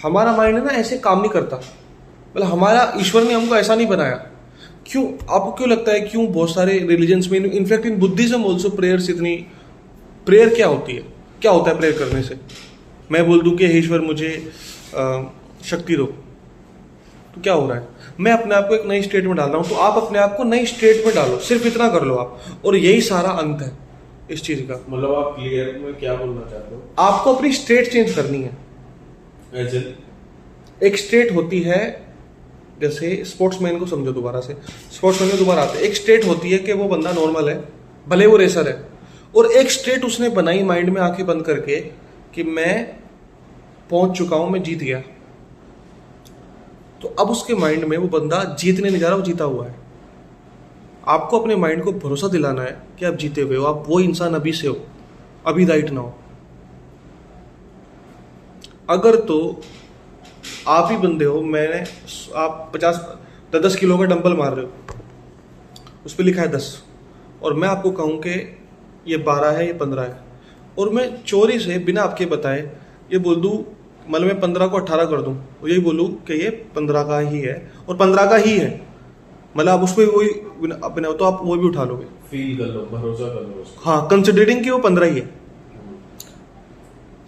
हमारा माइंड है ना ऐसे काम नहीं करता, मतलब हमारा ईश्वर ने हमको ऐसा नहीं बनाया। क्यों आपको क्यों लगता है, क्यों बहुत सारे रिलीजन्स में, in fact in Buddhism also prayers इतनी, प्रेयर क्या होती है, क्या होता है प्रेयर करने से? मैं बोल दूं कि हे ईश्वर मुझे शक्ति दो, तो क्या हो रहा है? मैं अपने आप को एक नई स्टेट में डाल रहा हूं, तो आप अपने आप को नई स्टेट में डालो, सिर्फ इतना कर लो आप, और यही सारा अंत है इस चीज का। मतलब आप क्लियर में क्या बोलना चाहते हो? आपको अपनी स्टेट चेंज करनी है। एक स्टेट होती है, जैसे स्पोर्ट्समैन को समझो, दोबारा से स्पोर्ट्समैन में दोबारा आते हैं। एक स्टेट होती है कि वो बंदा नॉर्मल है, भले वो रेसर है, और एक स्टेट उसने बनाई माइंड में आंखें बंद करके कि मैं पहुंच चुका हूं, मैं जीत गया। तो अब उसके माइंड में वो बंदा जीतने नहीं जा रहा, वो जीता हुआ है। आपको अपने माइंड को भरोसा दिलाना है कि आप जीते हुए हो, आप वो इंसान अभी से हो, अभी राइट ना हो। अगर तो आप ही बंदे हो, मैंने आप 50-10 किलो का डंबल मार रहे हो, उस पर लिखा है 10, और मैं आपको कहूं कि ये 12 है, ये 15 है, और मैं चोरी से बिना आपके बताए ये बोल दूं, मतलब मैं 15 को 18 कर दूं, और यही बोलूं कि ये 15 का ही है, और 15 का ही है, मतलब आप उस पर वही अपने, तो आप वो भी उठा लोगे, फील कर लो, भरोसा कर लो उसको। हाँ, कंसिडरिंग कि वो 15 ही है।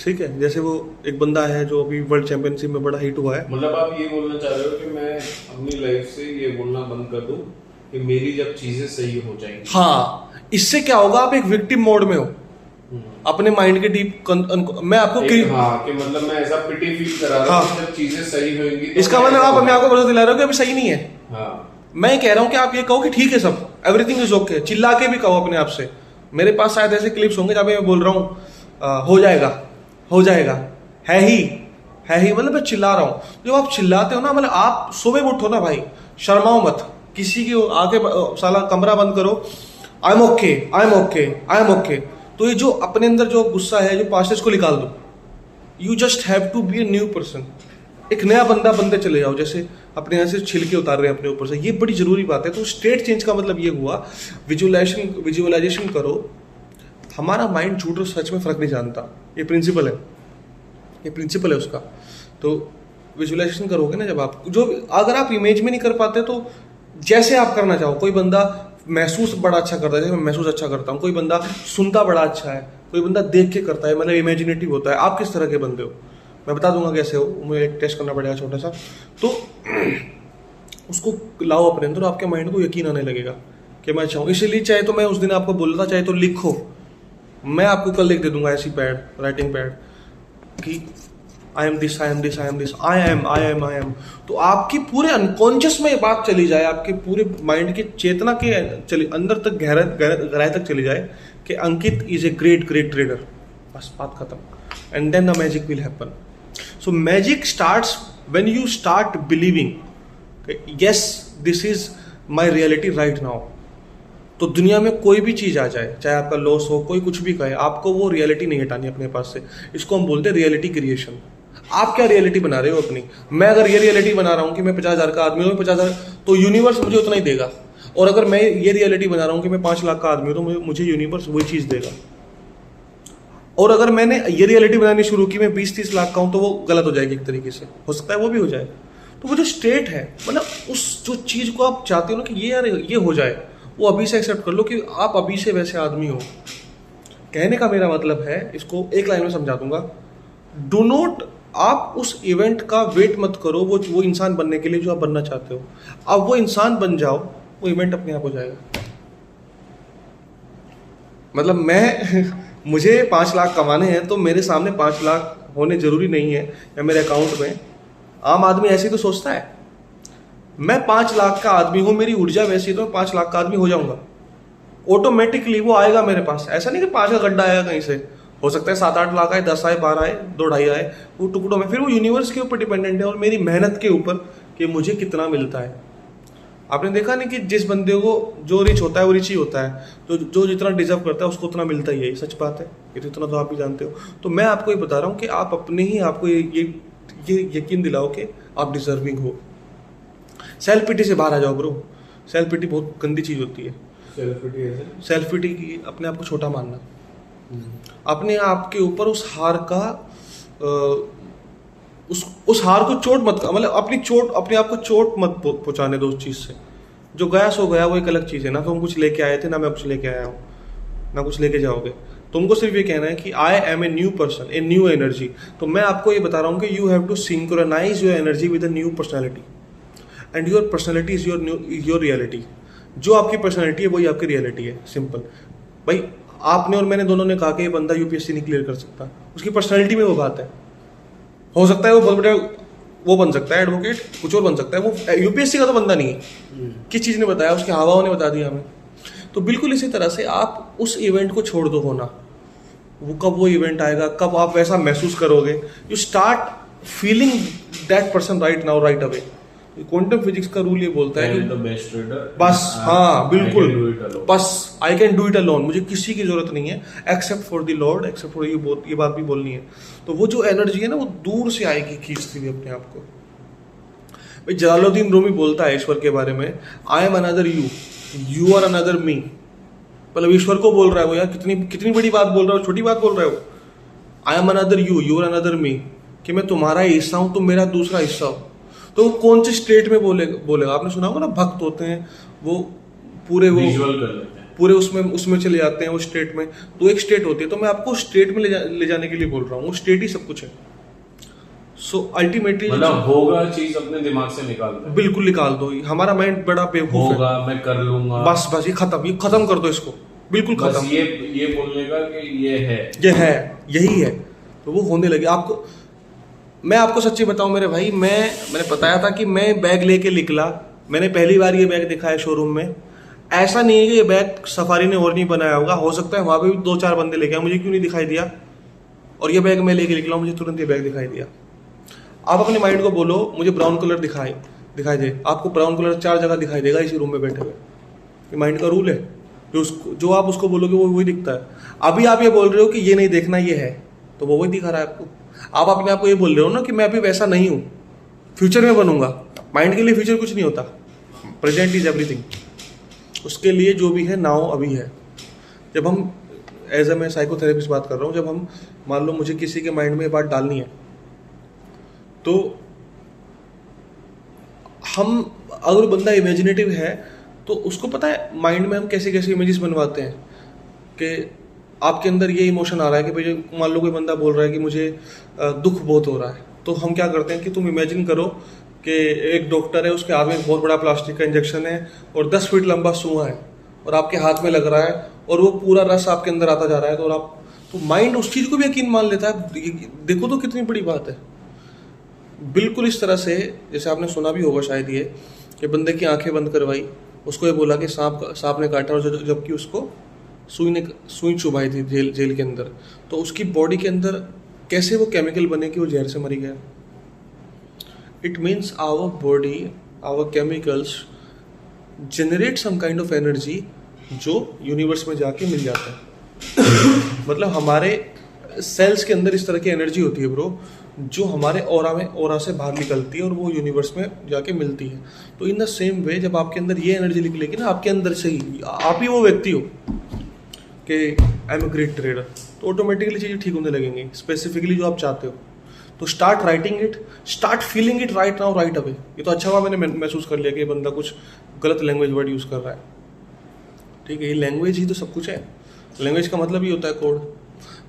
ठीक है, जैसे वो एक बंदा है जो अभी वर्ल्ड चैंपियनशिप में बड़ा हिट हुआ है। मतलब आप ये बोलना चाह रहे हो कि मैं अपनी लाइफ से ये बोलना बंद कर दूं कि मेरी जब चीजें सही हो जाएंगी। हाँ, इससे क्या होगा, आप एक विक्टिम मोड में हो, अपने माइंड के डीप मैं आपको हाँ, कि मतलब मैं ऐसा पिटी फील करा रहा हूँ जब चीजें सही होंगी, तो इसका मतलब आप अपने आप को भरोसा दिला रहे हो कि अभी सही नहीं है। हाँ, मैं कह रहा हूँ कि आप ये कहो कि ठीक है, सब एवरीथिंग इज ओके, चिल्ला के भी कहो अपने आप से। मेरे पास शायद ऐसे क्लिप्स होंगे जहाँ पे मैं बोल रहा हूँ हो जाएगा, हो जाएगा, है ही, मतलब मैं चिल्ला रहा हूँ। जब आप चिल्लाते हो ना, मतलब आप सुबह उठो ना भाई, शर्माओ मत, किसी की आगे साला कमरा बंद करो, I am okay, I am okay, I am okay. तो ये जो अपने अंदर जो गुस्सा है, जो पास्ट को निकाल दो। You just have to be a new person, एक नया बंदा बनते चले जाओ, जैसे अपने यहाँ से छिलके उतार रहे हैं अपने ऊपर से। ये बड़ी जरूरी बात है। तो स्टेट चेंज का मतलब ये हुआ, विजुअलाइजेशन करो। हमारा माइंड झूठ और सच में फर्क नहीं जानता, ये प्रिंसिपल है, ये प्रिंसिपल है उसका। तो विजुअलाइजेशन करोगे ना जब आप, जो अगर आप इमेज में नहीं कर पाते तो जैसे आप करना चाहो। कोई बंदा महसूस बड़ा अच्छा करता है, जैसे मैं महसूस अच्छा करता हूँ। कोई बंदा सुनता बड़ा अच्छा है, कोई बंदा देख के करता है, मतलब इमेजिनेटिव होता है। आप किस तरह के बंदे हो मैं बता दूंगा कैसे हो, मुझे एक टेस्ट करना पड़ेगा छोटा सा। तो उसको लाओ अपने अंदर, आपके माइंड को यकीन आने लगेगा कि मैं चाहूँ। इसीलिए चाहे तो मैं उस दिन आपको बोल रहा था, चाहे तो लिखो, मैं आपको कल लिख दे दूंगा ऐसी पैड, राइटिंग पैड, कि I M this, I am this, I am this, I am, I am, I am. तो आपकी पूरे अनकॉन्शियस में ये बात चली जाए, आपके पूरे माइंड की चेतना के चली अंदर तक, गहराई तक चली जाए कि Ankit is a great great trader, बस बात खत्म। And then the magic will happen. So magic starts when you start believing yes this is my reality right now. तो दुनिया में कोई भी चीज आ जाए, चाहे आपका लॉस हो, कोई कुछ भी कहे, आपको वो रियलिटी नहीं हटानी अपने पास से। इसको हम बोलते हैं रियलिटी क्रिएशन। आप क्या रियलिटी बना रहे हो अपनी? मैं अगर ये रियलिटी बना रहा हूँ कि मैं 50,000 का आदमी हूँ, 50,000, तो यूनिवर्स मुझे उतना ही देगा। और अगर मैं ये रियलिटी बना रहा हूँ कि मैं 5 लाख का आदमी हूँ, तो मुझे यूनिवर्स वही चीज देगा। और अगर मैंने ये रियलिटी बनानी शुरू की मैं 20-30 लाख का हूँ, तो वो गलत हो जाएगी एक तरीके से, हो सकता है वो भी हो जाए। तो वो जो स्टेट है, मतलब उस जो चीज को आप चाहते हो ना कि ये यार ये हो जाए, वो अभी से एक्सेप्ट कर लो कि आप अभी से वैसे आदमी हो। कहने का मेरा मतलब है, इसको एक लाइन में समझा दूंगा, डू नॉट, आप उस इवेंट का वेट मत करो वो इंसान बनने के लिए जो आप बनना चाहते हो। अब वो इंसान बन जाओ, वो इवेंट अपने आप हो जाएगा। मतलब मैं मुझे 5 लाख कमाने हैं, तो मेरे सामने 5 लाख होने जरूरी नहीं है या मेरे अकाउंट में। आम आदमी ऐसे ही तो सोचता है, मैं 5 लाख का आदमी हूं, मेरी ऊर्जा वैसी है तो मैं 5 लाख का आदमी हो जाऊंगा। ऑटोमेटिकली वो आएगा मेरे पास। ऐसा नहीं कि 5 का गड्ढा आएगा कहीं से, हो सकता है 7-8 लाख आए, 10 आए, 12 आए, 2-2.5 आए, वो टुकड़ों में। फिर वो यूनिवर्स के ऊपर डिपेंडेंट है और मेरी मेहनत के ऊपर कि मुझे कितना मिलता है। आपने देखा नहीं कि जिस बंदे को जो रिच होता है वो रिच ही होता है, जो जितना डिजर्व करता है उसको उतना मिलता ही है। ये सच बात है, ये तो इतना तो आप भी जानते हो। तो मैं आपको ये बता रहा हूँ कि आप अपने ही आपको ये यकीन दिलाओ कि आप डिजर्विंग हो। सेल्फ पिटी से बाहर आ जाओ ब्रो। सेल्फ पिटी बहुत गंदी चीज होती है। सेल्फ पिटी की अपने आप को छोटा मानना, अपने आप के ऊपर उस हार का उस हार को चोट मत, मतलब अपने आप को चोट मत पहुंचाने दो उस चीज़ से। जो गया सो गया, वो एक अलग चीज़ है ना। तो हम कुछ लेके आए थे ना, मैं कुछ लेके आया हूँ, ना कुछ लेके जाओगे। तुमको सिर्फ ये कहना है कि I am a new person, a new energy. तो मैं आपको ये बता रहा हूँ कि you have to synchronise your energy with a new personality, and your personality is your reality. जो आपकी पर्सनैलिटी है वही आपकी रियलिटी है, सिंपल। भाई आपने और मैंने दोनों ने कहा कि ये बंदा यूपीएससी नहीं क्लियर कर सकता, उसकी पर्सनैलिटी में वो बात है। हो सकता है वो बहुत बड़ा वो बन सकता है, एडवोकेट, कुछ और बन सकता है, वो यूपीएससी का तो बंदा नहीं है। किस चीज़ ने बताया? उसके हवाओं ने बता दिया हमें। तो बिल्कुल इसी तरह से आप उस इवेंट को छोड़ दो होना, वो कब वो इवेंट आएगा, कब आप वैसा महसूस करोगे। You start feeling that person right now, right away. Quantum physics का रूल ये बोलता है कि बस, हाँ बिल्कुल, बस I can do it alone, मुझे किसी की जरूरत नहीं है except for the Lord, except for ये बात भी बोलनी है। तो वो जो एनर्जी है ना, वो दूर से आएगी खींचती हुई अपने आप को। भाई जलालुद्दीन रूमी बोलता है ईश्वर के बारे में, I am another you, you are another me. मतलब ईश्वर को बोल रहा है वो, यार कितनी बड़ी बात बोल रहा है, छोटी बात बोल रहा है वो। I am another you, you are another me, कि मैं तुम्हारा हिस्सा हूं, तुम मेरा दूसरा हिस्सा हो। तो कौन से स्टेट में बोलेगा? आपने सुना होगा ना, भक्त होते हैं वो पूरे पूरे उसमें चले जाते हैं वो स्टेट में। तो एक स्टेट होती है, तो मैं आपको स्टेट में ले जाने के लिए बोल रहा हूँ। वो स्टेट ही सब कुछ है। सो अल्टीमेटली मतलब होगा चीज अपने दिमाग से निकाल दो, बिल्कुल निकाल दो। हमारा माइंड बड़ा बेवकूफ है। होगा, मैं कर लूंगा, बस ये खत्म कर दो इसको, बिल्कुल खत्म। ये बोलने का कि ये है, यही है। तो वो होने लगे। आपको मैं आपको सच्ची बताऊं मेरे भाई, मैंने बताया था कि मैं बैग लेके निकला, मैंने पहली बार ये बैग देखा है शोरूम में। ऐसा नहीं है कि ये बैग सफारी ने और नहीं बनाया होगा, हो सकता है वहां पे भी 2-4 बंदे लेके आए, मुझे क्यों नहीं दिखाई दिया। और ये बैग मैं लेके निकला, मुझे तुरंत ये बैग दिखाई दिया। आप अपने माइंड को बोलो मुझे ब्राउन कलर दिखाई दे, आपको ब्राउन कलर 4 जगह दिखाई देगा इसी रूम में बैठे हुए। ये माइंड का रूल है, जो आप उसको बोलोगे वो वही दिखता है। अभी आप ये बोल रहे हो कि ये नहीं देखना, ये है, तो वो वही दिखा रहा है आपको। आप अपने आप को ये बोल रहे हो ना कि मैं अभी वैसा नहीं हूं, फ्यूचर में बनूंगा। माइंड के लिए फ्यूचर कुछ नहीं होता, प्रेजेंट इज एवरीथिंग। उसके लिए जो भी है नाउ अभी है। जब हम एज ए मैं साइकोथेरेपिस्ट बात कर रहा हूँ, जब हम मान लो मुझे किसी के माइंड में ये बात डालनी है, तो हम अगर बंदा इमेजिनेटिव है तो उसको पता है माइंड में हम कैसे कैसे इमेजेस बनवाते हैं। कि आपके अंदर ये इमोशन आ रहा है कि भाई मान लो कोई बंदा बोल रहा है कि मुझे दुख बहुत हो रहा है, तो हम क्या करते हैं कि तुम इमेजिन करो कि एक डॉक्टर है, उसके हाथ में बहुत बड़ा प्लास्टिक का इंजेक्शन है और 10 फीट लंबा सुआ है और आपके हाथ में लग रहा है और वो पूरा रस आपके अंदर आता जा रहा है। तो माइंड उस चीज़ को भी यकीन मान लेता है। देखो तो कितनी बड़ी बात है। बिल्कुल इस तरह से जैसे आपने सुना भी होगा शायद ये, कि बंदे की आंखें बंद करवाई, उसको ये बोला कि सांप ने काटा, और जबकि उसको सुई चुभाई थी जेल के अंदर, तो उसकी बॉडी के अंदर कैसे वो केमिकल बने कि वो जहर से मरी गया। It means our body, our chemicals generate some kind of energy जो यूनिवर्स में जाके मिल जाता है। मतलब हमारे सेल्स के अंदर इस तरह की एनर्जी होती है ब्रो, जो हमारे ऑरा से बाहर निकलती है और वो यूनिवर्स में जाके मिलती है। तो इन द सेम वे जब आपके अंदर ये एनर्जी निकलेगी ना, आपके अंदर से ही आप ही वो व्यक्ति हो कि I am a great trader, तो ऑटोमेटिकली चीज़ें ठीक होने लगेंगी, स्पेसिफिकली जो आप चाहते हो। तो start writing it, start feeling it right now, right away. ये तो अच्छा हुआ मैंने महसूस कर लिया कि ये बंदा कुछ गलत लैंग्वेज वर्ड यूज़ कर रहा है। ठीक है, ये लैंग्वेज ही तो सब कुछ है। लैंग्वेज का मतलब ही होता है कोड।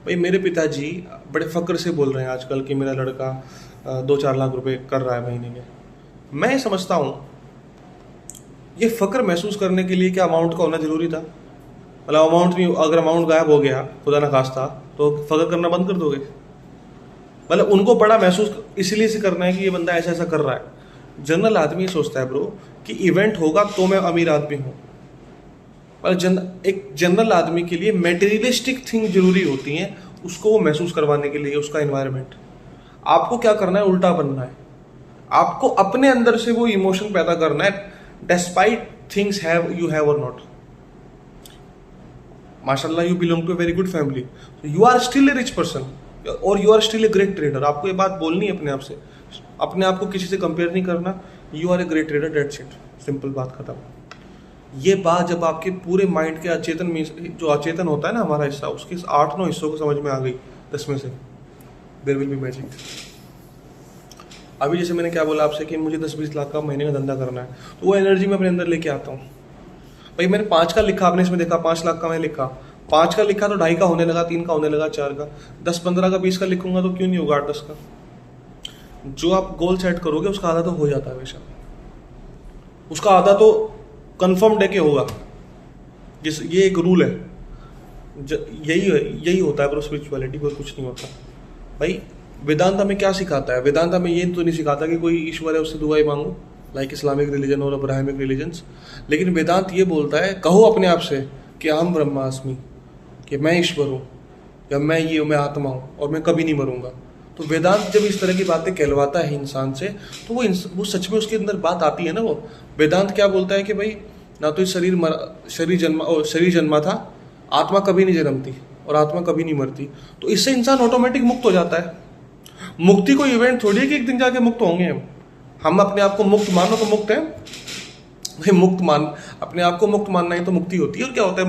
भाई मेरे पिताजी बड़े फ़क्र से बोल रहे हैं आजकल कि मेरा लड़का 2-4 लाख रुपए कर रहा है महीने में। मैं समझता हूँ ये फ़क्र महसूस करने के लिए क्या अमाउंट का होना ज़रूरी था? मतलब अमाउंट नहीं, अगर अमाउंट गायब हो गया खुदा ना खास्ता, तो फ़क्र करना बंद कर दोगे? मतलब उनको बड़ा महसूस इसलिए से करना है कि ये बंदा ऐसा ऐसा कर रहा है। जनरल आदमी ये सोचता है ब्रो कि इवेंट होगा तो मैं अमीर आदमी हूँ। एक जनरल आदमी के लिए मेटेरियलिस्टिक थिंग जरूरी होती हैं, उसको वो महसूस करवाने के लिए, उसका एनवायरनमेंट। आपको क्या करना है? उल्टा बनना है। आपको अपने अंदर से वो इमोशन पैदा करना है, डिस्पाइट थिंग्स यू हैव और नॉट। माशाल्लाह you belong to a very good family, you are still a rich person और you are still a great trader. आपको ये बात बोलनी है अपने आप से, अपने आप को किसी से कंपेयर नहीं करना। You are a great trader, that's it, simple बात खत्म। ये बात जब आपके पूरे माइंड के अचेतन में, जो अचेतन होता है ना हमारा हिस्सा, उसके 8-9 हिस्सों को समझ में आ गई 10 में से, देयर विल बी मैजिक। अभी जैसे मैंने क्या बोला आपसे कि मुझे 10-20 लाख का महीने का धंधा करना है, तो वो एनर्जी मैं अपने अंदर लेके आता हूँ। भाई मैंने 5 का लिखा, आपने इसमें देखा 5 लाख का मैं लिखा, 5 का लिखा तो 2.5 का होने लगा, 3 का होने लगा, 4 का, 10-15 का, 20 का लिखूंगा तो क्यों नहीं होगा 8-10 का। जो आप गोल सेट करोगे उसका आधा तो हो जाता है हमेशा, उसका आधा तो कन्फर्म्ड है कि होगा। ये एक रूल है, यही होता है ब्रो स्पिरिचुअलिटी, और कुछ नहीं होता। भाई वेदांत हमें क्या सिखाता है? वेदांत हमें ये तो नहीं सिखाता कि कोई ईश्वर है उससे दुआएं मांगो, लाइक इस्लामिक रिलीजन और अब्राहमिक रिलीजन्स। लेकिन वेदांत ये बोलता है, कहो अपने आप से कि अहम ब्रह्मास्मि, कि मैं ईश्वर हूँ, या मैं आत्मा हूँ और मैं कभी नहीं मरूंगा। तो वेदांत जब इस तरह की बातें कहलवाता है इंसान से, तो वो सच में उसके अंदर बात आती है ना। वो वेदांत क्या बोलता है कि भाई ना तो शरीर जन्मा था, आत्मा कभी नहीं जन्मती और आत्मा कभी नहीं मरती। तो इससे इंसान ऑटोमेटिक मुक्त हो जाता है। मुक्ति कोई इवेंट थोड़ी है कि एक दिन जाके मुक्त होंगे हम अपने आप को मुक्त मानो तो मुक्त है भाई। अपने आप को मुक्त मानना ही तो मुक्ति होती है। और क्या होता है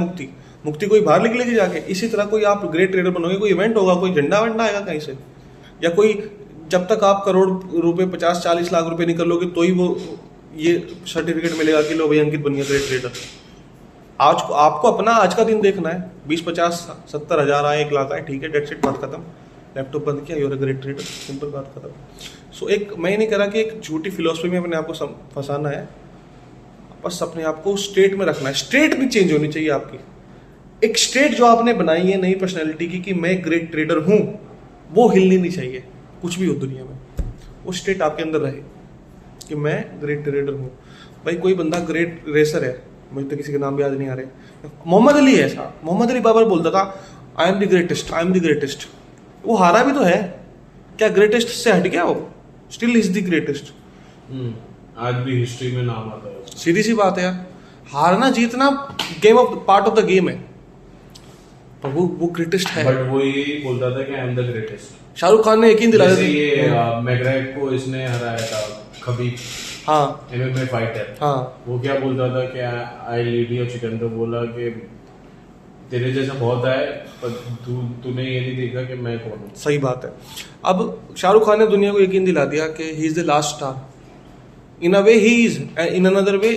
मुक्ति कोई बाहर निकलेगी जाके। इसी तरह कोई आप ग्रेट ट्रेडर बनोगे, कोई इवेंट होगा, कोई झंडा वंडा आएगा कहीं से, या कोई जब तक आप करोड़ रुपए 50-40 लाख रुपए निकल लोगे तो ही वो ये सर्टिफिकेट मिलेगा कि लो भाई अंकित बन गया ग्रेट ट्रेडर। आपको अपना आज का दिन देखना है, 20-50-70 हज़ार आए, 1 लाख आए, ठीक है, डेट्स इट, बात खत्म। लैपटॉप बंद किया, you're a great trader, simple बात खत्म। सो मैं ये नहीं कह रहा कि एक झूठी फिलोसफी में अपने आप को फंसाना है, बस अपने आप को स्टेट में रखना है। स्टेट भी चेंज होनी चाहिए आपकी। एक स्टेट जो आपने बनाई है नई पर्सनैलिटी की कि मैं ग्रेट ट्रेडर हूँ, वो हिलनी नहीं चाहिए कुछ भी हो दुनिया में। वो स्टेट आपके अंदर रहे कि मैं ग्रेट ट्रेडर हूँ। भाई कोई बंदा ग्रेट रेसर है, मुझे तो किसी के नाम भी याद नहीं आ रहे, मोहम्मद अली है ऐसा। मोहम्मद अली बाबर बोलता था I am the greatest, I am the greatest. वो हारा भी तो है, क्या ग्रेटेस्ट से हट गया? वो स्टिल इज द ग्रेटेस्ट। आज भी हिस्ट्री में नाम आता है। सीधी सी बात है यार, हारना जीतना game of part of the game है, पर वो ग्रेटेस्ट है। बट वो यही बोलता था कि I am the greatest. Shahrukh Khan ने यकीन दिलाया था। ये मैग्रेगोर को इसने हराया था, खबीब, हाँ, एमएमए फाइटर। हाँ, वो क्या बोलता था कि आई लीड योर चिकन, तो बोला कि तेरे जैसा बहुत है, पर तूने ये नहीं देखा कि मैं कौन हूँ। सही बात है। अब शाहरुख खान ने दुनिया को यकीन दिला दिया कि he is the last star. In a way he is, in another way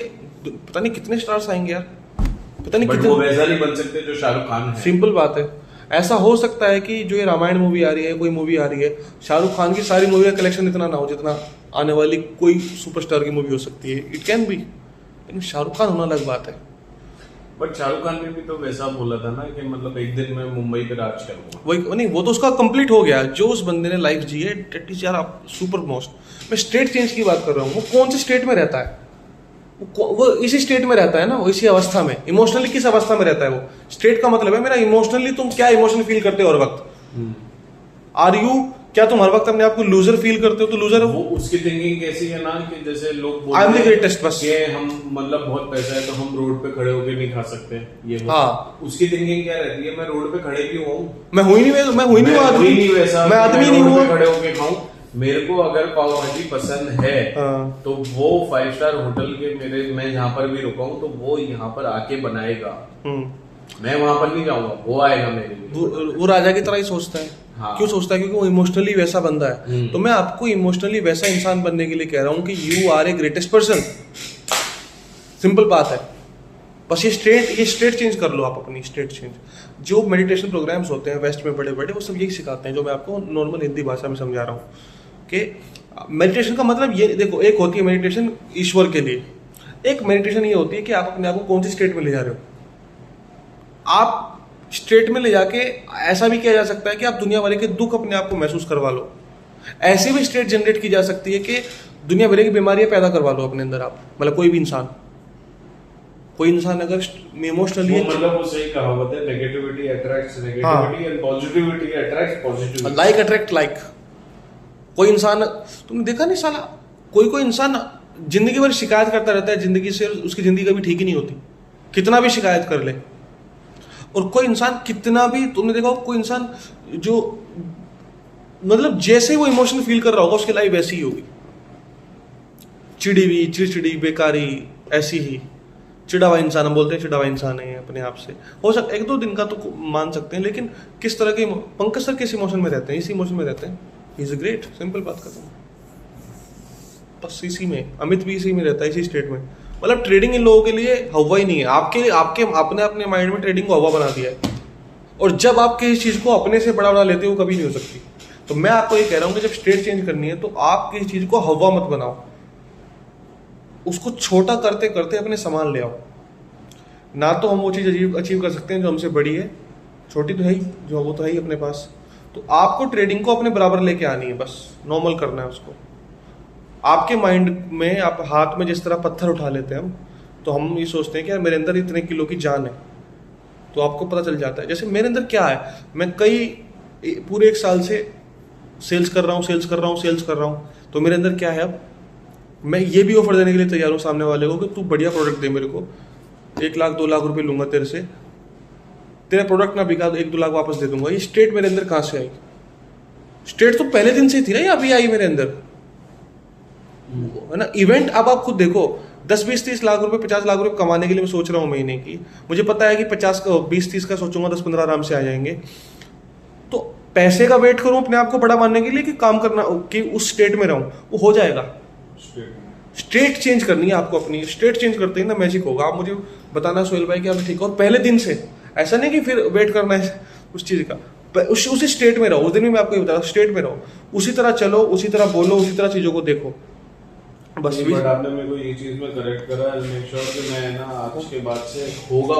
पता नहीं कितने स्टार्स आएंगे यार, पता नहीं कितने। वो वैसा नहीं बन सकते जो शाहरुख खान है। सिंपल बात है। ऐसा हो सकता है कि जो ये रामायण मूवी आ रही है, कोई मूवी आ रही है, शाहरुख खान की सारी मूवी का कलेक्शन इतना ना हो जितना आने वाली कोई सुपरस्टार की मूवी हो सकती है। इट कैन बी, लेकिन शाहरुख खान होना अलग बात है। बट शाहरुख खान ने भी तो वैसा बोला था ना कि मतलब एक दिन मैं मुंबई पे राज करूंगा। वही नहीं, वो तो उसका कंप्लीट हो गया। जो उस बंदे ने लाइफ जी है, डेट इज यार सुपर मोस्ट। मैं स्टेट चेंज की बात कर रहा हूँ। वो कौन से स्टेट में रहता है? वो इसी स्टेट में रहता है ना, वो इसी अवस्था में। इमोशनली किस अवस्था में रहता है वो? स्टेट का मतलब है मेरा इमोशनली, तुम क्या इमोशन फील करते हो हर वक्त। आर यू, क्या तुम हर वक्त अपने आप को लूजर फील करते हो? तो लूजर वो उसकी थिंकिंग कैसी है ना कि जैसे लोग आई एम द ग्रेटेस्ट, बस कि हम मतलब बहुत पैसा है तो हम रोड पे खड़े होके नहीं खा सकते ये वो। हाँ, उसकी थिंकिंग क्या रहती है, मैं रोड पे खड़े क्यों हूँ, मैं हुई नहीं आदमी, वैसा, मैं आदमी नहीं रोड पे हुआ। खड़े होके खाऊं। मेरे को अगर पाव भाजी पसंद है हाँ। तो वो 5 स्टार होटल के मैं जहाँ पर भी रुका हूँ तो वो यहाँ पर आके बनाएगा। मैं वहां पर नहीं जाऊंगा, वो आएगा मेरे लिए। वो राजा की तरह ही सोचता है। हाँ। क्यों सोचता है? क्योंकि वो इमोशनली वैसा बंदा है। तो मैं आपको इमोशनली वैसा इंसान बनने के लिए कह रहा हूँ कि you are a greatest person. Simple बात है। बस ये स्टेट चेंज कर लो आप, अपनी स्टेट चेंज। जो मेडिटेशन प्रोग्राम्स होते हैं वेस्ट में बड़े बड़े, वो सब यही सिखाते हैं जो मैं आपको नॉर्मल हिंदी भाषा में समझा रहा हूँ कि मेडिटेशन का मतलब ये देखो, एक होती है मेडिटेशन ईश्वर के लिए, एक मेडिटेशन ये होती है कि आप अपने आप को कौन सी स्टेट में ले जा रहे हो। आप स्टेट में ले जाके ऐसा भी किया जा सकता है कि आप दुनिया भर के दुख अपने आप को महसूस करवा लो। ऐसी भी स्टेट जनरेट की जा सकती है कि दुनिया भर की बीमारियां पैदा करवा लो अपने अंदर आप। मतलब कोई इंसान अगर इमोशनली, मतलब वो सही कहावत है, negativity attracts negativity and positivity attracts positivity. Like attract like. कोई इंसान, तुमने देखा नहीं साला, कोई इंसान जिंदगी भर शिकायत करता रहता है जिंदगी से, उसकी जिंदगी कभी ठीक ही नहीं होती, कितना भी शिकायत कर ले। और कोई इंसान कितना भी, तुमने देखा कोई इंसान जो मतलब जैसे वो इमोशन फील कर रहा होगा उसकी लाइफ ऐसी ही होगी, चिड़चिड़ी बेकारी, ऐसी ही चिड़ा हुआ इंसान। हम बोलते हैं चिड़ा हुआ इंसान है अपने आप से। हो सकता है 1-2 दिन का तो मान सकते हैं, लेकिन किस तरह के पंकज सर किस इमोशन में रहते हैं? इसी इमोशन में रहते हैं। ही इज ग्रेट, सिंपल बात करता हूँ। बस इसी में, अमित भी इसी में रहता है, इसी स्टेट में। मतलब ट्रेडिंग इन लोगों के लिए हवा ही नहीं है, आपके लिए आपके अपने अपने माइंड में ट्रेडिंग को हवा बना दिया है। और जब आप किसी चीज को अपने से बड़ा बना लेते हो, वो कभी नहीं हो सकती। तो मैं आपको ये कह रहा हूँ कि जब स्टेट चेंज करनी है तो आप किसी चीज को हवा मत बनाओ, उसको छोटा करते करते अपने सामान ले आओ। ना तो हम वो चीज अचीव कर सकते हैं जो हमसे बड़ी है, छोटी तो है ही, जो वो तो है ही अपने पास। तो आपको ट्रेडिंग को अपने बराबर लेके आनी है, बस नॉर्मल करना है उसको। आपके माइंड में, आप हाथ में जिस तरह पत्थर उठा लेते हैं हम, तो हम ये सोचते हैं कि यार मेरे अंदर इतने किलो की जान है, तो आपको पता चल जाता है। जैसे मेरे अंदर क्या है, मैं पूरे 1 साल से सेल्स कर रहा हूँ, तो मेरे अंदर क्या है, अब मैं ये भी ऑफर देने के लिए तैयार हूँ सामने वाले को कि तू बढ़िया प्रोडक्ट दे मेरे को, 1 लाख 2 लाख रुपए लूंगा तेरे से, तेरा प्रोडक्ट ना बिका तो 1-2 लाख वापस दे दूंगा। ये स्टेट मेरे अंदर कहाँ से आई? स्टेट तो पहले दिन से ही थी ना, ये अभी आई मेरे अंदर, है ना। इवेंट अब आप खुद देखो, 10-20-30 लाख रुपए 50 लाख रुपए कमाने के लिए मैं सोच रहा हूँ महीने की, मुझे पता है कि 20-30 का सोचूंगा 10-15 आराम से आ जाएंगे। तो पैसे का वेट करूं अपने आप को बड़ा मानने के लिए कि काम करना, कि उस स्टेट में रहूं, वो हो जाएगा। स्टेट चेंज करनी है आपको अपनी, स्टेट चेंज करते ही ना मैजिक होगा। आप मुझे बताना सोहेल भाई कि आप ठीक, और पहले दिन से, ऐसा नहीं कि फिर वेट करना है उस चीज का, उसी स्टेट में रहो। उस दिन भी मैं आपको ये बता रहा हूँ, स्टेट में रहो, उसी तरह चलो, उसी तरह बोलो, उसी तरह चीजों को देखो, बस। बट आपने मेरे को ये चीज में करेक्ट करा, मेक श्योर कि मैं ना आज के बाद से होगा